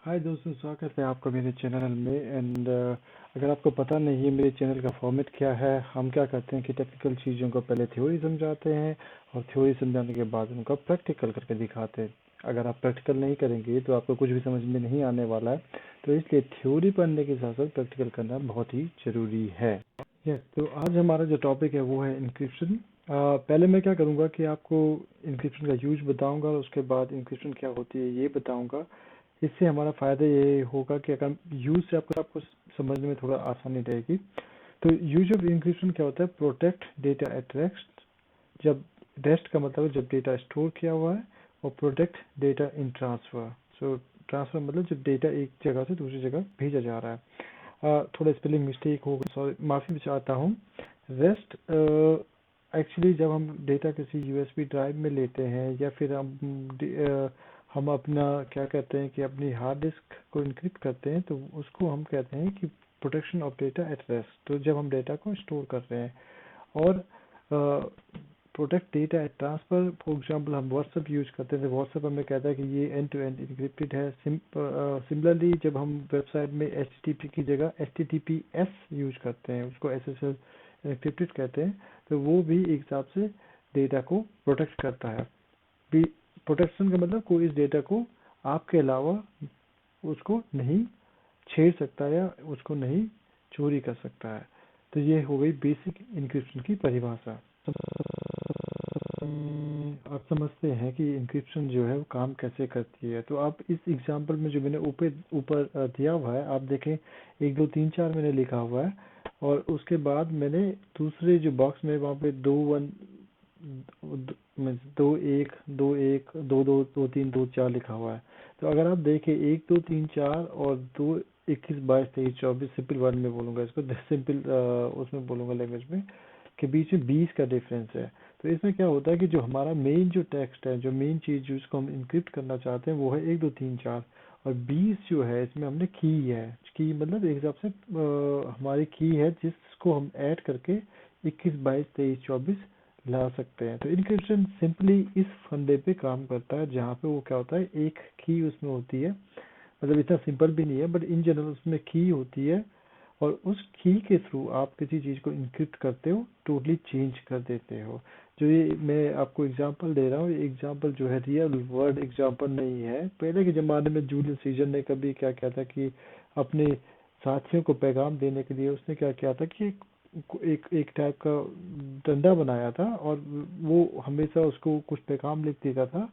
हाय दोस्तों, स्वागत है आपका मेरे चैनल में। अगर आपको पता नहीं है मेरे चैनल का फॉर्मेट क्या है, हम क्या करते हैं कि टेक्निकल चीज़ों को पहले थ्योरी समझाते हैं और थ्योरी समझाने के बाद उनका प्रैक्टिकल करके दिखाते हैं। अगर आप प्रैक्टिकल नहीं करेंगे तो आपको कुछ भी समझ में नहीं आने वाला है, तो इसलिए थ्योरी पढ़ने के साथ साथ प्रैक्टिकल करना बहुत ही ज़रूरी है। तो आज हमारा जो टॉपिक है वो है इंक्रिप्शन। पहले मैं क्या करूँगा कि आपको इंक्रिप्शन का यूज बताऊँगा और उसके बाद इंक्रिप्शन क्या होती है ये बताऊँगा। इससे हमारा फ़ायदा ये होगा कि अगर यूज से आपको समझने में थोड़ा आसानी रहेगी। तो यूज ऑफ इंक्रिप्शन क्या होता है? Protect data at rest. जब रेस्ट का मतलब है जब डेटा स्टोर किया हुआ है, और प्रोटेक्ट डेटा इन ट्रांसफ़र। सो ट्रांसफ़र मतलब जब डेटा एक जगह से दूसरी जगह भेजा जा रहा है। थोड़ा स्पेलिंग मिस्टेक हो गई, सॉरी, माफ़ी चाहता हूँ। रेस्ट एक्चुअली जब हम डेटा किसी यूएसबी ड्राइव में लेते हैं या फिर हम अपना क्या कहते हैं कि अपनी हार्ड डिस्क को इनक्रिप्ट करते हैं, तो उसको हम कहते हैं कि protection of data at rest. तो जब हम डेटा को स्टोर कर रहे हैं, और protect data eight transfer, for example हम व्हाट्सएप यूज करते हैं तो व्हाट्सएप हमें कहता है कि ये एंड टू एंड इनक्रिप्टेड है। सिमिलरली जब हम वेबसाइट में HTTP की जगह HTTPS यूज करते हैं, उसको SSL इनक्रिप्टेड कहते हैं, तो वो भी एक हिसाब से डेटा को प्रोटेक्ट करता है। प्रोटेक्शन का मतलब कोई इस डेटा को आपके अलावा उसको नहीं छेड़ सकता या उसको नहीं चोरी कर सकता है। तो ये हो गई बेसिक इंक्रिप्शन की परिभाषा। आप समझते हैं कि इंक्रिप्शन जो है वो काम कैसे करती है। तो आप इस एग्जांपल में जो मैंने ऊपर ऊपर दिया हुआ है, आप देखें 1 2 3 4 मैंने लिखा हुआ है, और उसके बाद मैंने दूसरे जो बॉक्स में वहाँ पे 2 1 2 2 3 2 4 लिखा हुआ है। तो अगर आप देखें 1 2 3 4 और 2 21 22 23 24, सिंपल वर्ड में बोलूँगा इसको, सिंपल उसमें बोलूँगा लैंग्वेज में, के बीच में 20 का डिफरेंस है। तो इसमें क्या होता है कि जो हमारा मेन जो टेक्स्ट है, जो मेन चीज़ जिसको हम इंक्रिप्ट करना चाहते हैं, वो है 1 2 3 4, और 20 जो है इसमें हमने की है। की मतलब एक हिसाब से हमारी की है जिसको हम ऐड करके 21 22 23 24 ला सकते हैं। तो इंक्रिप्शन सिंपली इस फंडे पे काम करता है, जहाँ पे वो क्या होता है, एक की उसमें होती है, मतलब इतना सिंपल भी नहीं है बट इन जनरल उसमें की होती है, और उस की के थ्रू आप किसी चीज़ को इंक्रिप्ट करते हो, टोटली चेंज कर देते हो। जो ये मैं आपको एग्जांपल दे रहा हूँ, ये एग्जांपल जो है रियल वर्ल्ड एग्जांपल नहीं है। पहले के ज़माने में जूलियस सीजर ने कभी क्या किया था कि अपने साथियों को पैगाम देने के लिए उसने क्या किया था कि एक एक टाइप का डंडा बनाया था, और वो हमेशा उसको कुछ पैगाम लिख देता था,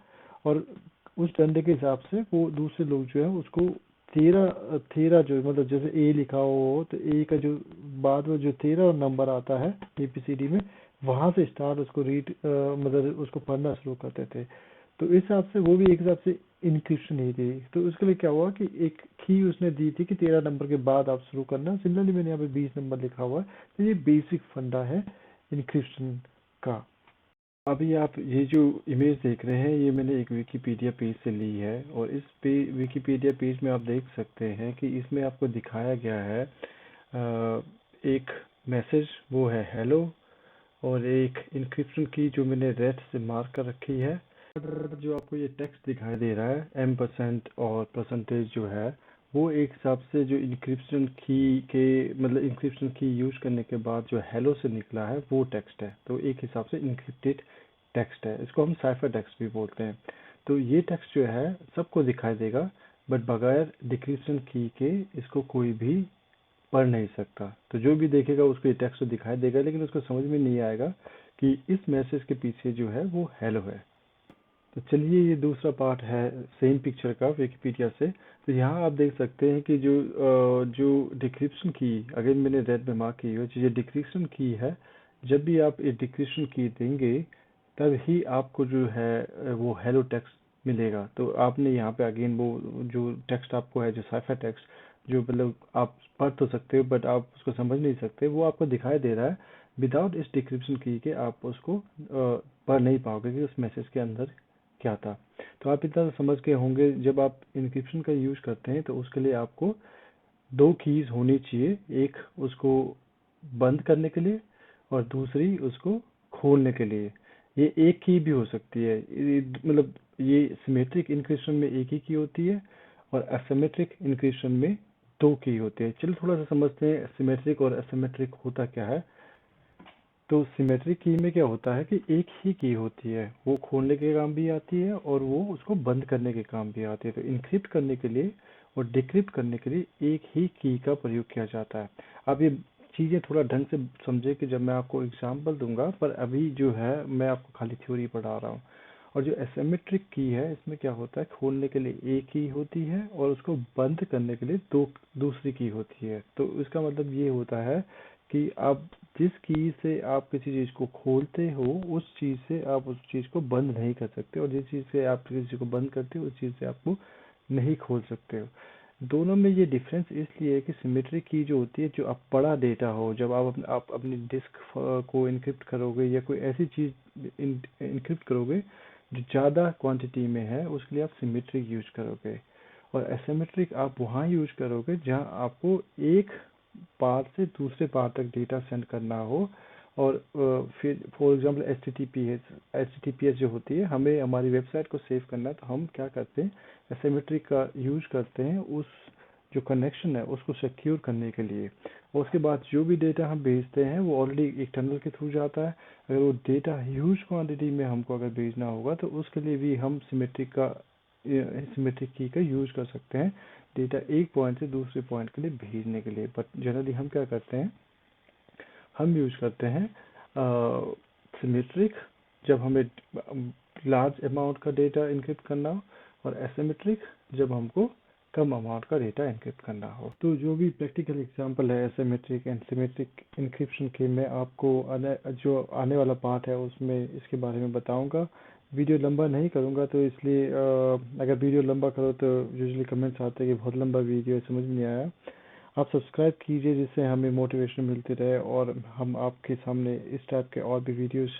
और उस डंडे के हिसाब से वो दूसरे लोग जो है उसको तेरह तेरह जो मतलब जैसे ए लिखा हो तो ए का जो बाद में जो 13 नंबर आता है ABCD में, वहां से स्टार्ट उसको मतलब उसको पढ़ना शुरू करते थे। तो इस हिसाब से वो भी एक हिसाब से इंक्रिप्शन ही थी। तो उसके लिए क्या हुआ कि एक की उसने दी थी कि 13 नंबर के बाद आप शुरू करना। सिमिलरली मैंने यहाँ पे 20 नंबर लिखा हुआ है। तो ये बेसिक फंडा है इंक्रिप्शन का। अभी आप ये जो इमेज देख रहे हैं, ये मैंने एक विकिपीडिया पेज से ली है, और इस विकिपीडिया पेज में आप देख सकते हैं कि इसमें आपको दिखाया गया है एक मैसेज, वो है हेलो, और एक इंक्रिप्शन की जो मैंने रेड से मार्क कर रखी है। जो आपको ये टेक्स्ट दिखाई दे रहा है M% और परसेंटेज जो है, वो एक हिसाब से जो इंक्रिप्शन की के मतलब इंक्रिप्शन की यूज करने के बाद जो हेलो से निकला है वो टेक्स्ट है। तो एक हिसाब से इंक्रिप्टेड टेक्स्ट है, इसको हम साइफर टेक्स्ट भी बोलते हैं। तो ये टेक्स्ट जो है सबको दिखाई देगा, बट बगैर डिक्रिप्शन की के इसको कोई भी पढ़ नहीं सकता। तो जो भी देखेगा उसको ये टेक्स्ट तो दिखाई देगा, लेकिन उसको समझ में नहीं आएगा कि इस मैसेज के पीछे जो है वो हेलो है। तो चलिए, ये दूसरा पार्ट है सेम पिक्चर का विकिपीडिया से। तो यहाँ आप देख सकते हैं कि जो डिक्रिप्शन की अगेन मैंने रेड में मार्क की है, जो ये डिक्रिप्शन की है, जब भी आप ये डिक्रिप्शन की देंगे तब ही आपको जो है वो हेलो टेक्स्ट मिलेगा। तो आपने यहाँ पे अगेन वो जो टेक्स्ट आपको है, जो साइफर टेक्स्ट, जो मतलब आप पढ़ तो सकते हो बट आप उसको समझ नहीं सकते, वो आपको दिखाई दे रहा है। विदाउट इस डिक्रिप्शन की के आप उसको पढ़ नहीं पाओगे कि उस मैसेज के अंदर क्या था। तो आप इतना तो समझ के होंगे, जब आप इंक्रिप्शन का यूज करते हैं तो उसके लिए आपको दो कीज होनी चाहिए, एक उसको बंद करने के लिए और दूसरी उसको खोलने के लिए। ये एक की भी हो सकती है, मतलब ये सिमेट्रिक इंक्रिप्शन में एक ही की होती है, और एसिमेट्रिक इंक्रिप्शन में 2 की होती है। चलिए थोड़ा सा समझते हैं सिमेट्रिक और एसिमेट्रिक होता क्या है। तो सिमेट्रिक की में क्या होता है कि एक ही की होती है, वो खोलने के काम भी आती है और वो उसको बंद करने के काम भी आती है। तो इनक्रिप्ट करने के लिए और डिक्रिप्ट करने के लिए एक ही की का प्रयोग किया जाता है। अब ये चीज़ें थोड़ा ढंग से समझे कि जब मैं आपको एग्जाम्पल दूंगा, पर अभी जो है मैं आपको खाली थ्योरी पढ़ा रहा हूँ। और जो एसिमेट्रिक की है इसमें क्या होता है, खोलने के लिए एक की होती है और उसको बंद करने के लिए दूसरी की होती है। तो इसका मतलब ये होता है कि आप जिस की से आप किसी चीज को खोलते हो उस चीज से आप उस चीज को बंद नहीं कर सकते, और जिस चीज से आप किसी चीज को बंद करते हो उस चीज से आपको नहीं खोल सकते हो। दोनों में ये डिफरेंस इसलिए है कि सिमेट्रिक की जो होती है, जो आप बड़ा डेटा हो, जब आप अपनी डिस्क को इनक्रिप्ट करोगे या कोई ऐसी चीज इनक्रिप्ट करोगे जो ज़्यादा क्वांटिटी में है, उसके लिए आप सिमेट्रिक यूज करोगे। और एसिमेट्रिक आप वहाँ यूज करोगे जहाँ आपको एक पार्ट से दूसरे पार्ट तक डेटा सेंड करना हो। और फिर for example H T P S जो होती है, हमें हमारी वेबसाइट को सेव करना है, तो हम क्या करते हैं, एसिमेट्रिक का यूज करते हैं उस जो कनेक्शन है उसको सिक्योर करने के लिए। और उसके बाद जो भी डेटा हम भेजते हैं वो ऑलरेडी एक टनल के थ्रू जाता है। अगर वो डेटा ह्यूज क्वांटिटी में हमको अगर भेजना होगा तो उसके लिए भी हम सिमेट्रिक की का यूज कर सकते हैं, डेटा एक पॉइंट से दूसरे पॉइंट के लिए भेजने के लिए। बट जनरली हम क्या करते हैं, हम यूज करते हैं सिमेट्रिक जब हमें लार्ज अमाउंट का डेटा इनक्रिप्ट करना हो, और एसिमेट्रिक जब हमको कम अमाउंट का डेटा इनक्रिप्ट करना हो। तो जो भी प्रैक्टिकल एग्जांपल है एसिमेट्रिक एंड सिमेट्रिक इनक्रिप्शन के, मैं आपको जो आने वाला पार्ट है उसमें इसके बारे में बताऊंगा। वीडियो लंबा नहीं करूंगा, तो इसलिए अगर वीडियो लंबा करो तो यूजुअली कमेंट्स आते हैं कि बहुत लंबा वीडियो है, समझ नहीं आया। आप सब्सक्राइब कीजिए जिससे हमें मोटिवेशन मिलती रहे और हम आपके सामने इस टाइप के और भी वीडियोस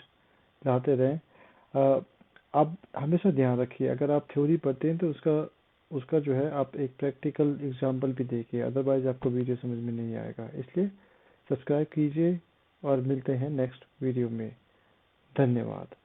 लाते रहें। आप हमेशा ध्यान रखिए, अगर आप थ्योरी पढ़ते हैं तो उसका उसका जो है आप एक प्रैक्टिकल एग्जांपल भी देखिए, अदरवाइज आपको वीडियो समझ में नहीं आएगा। इसलिए सब्सक्राइब कीजिए और मिलते हैं नेक्स्ट वीडियो में। धन्यवाद।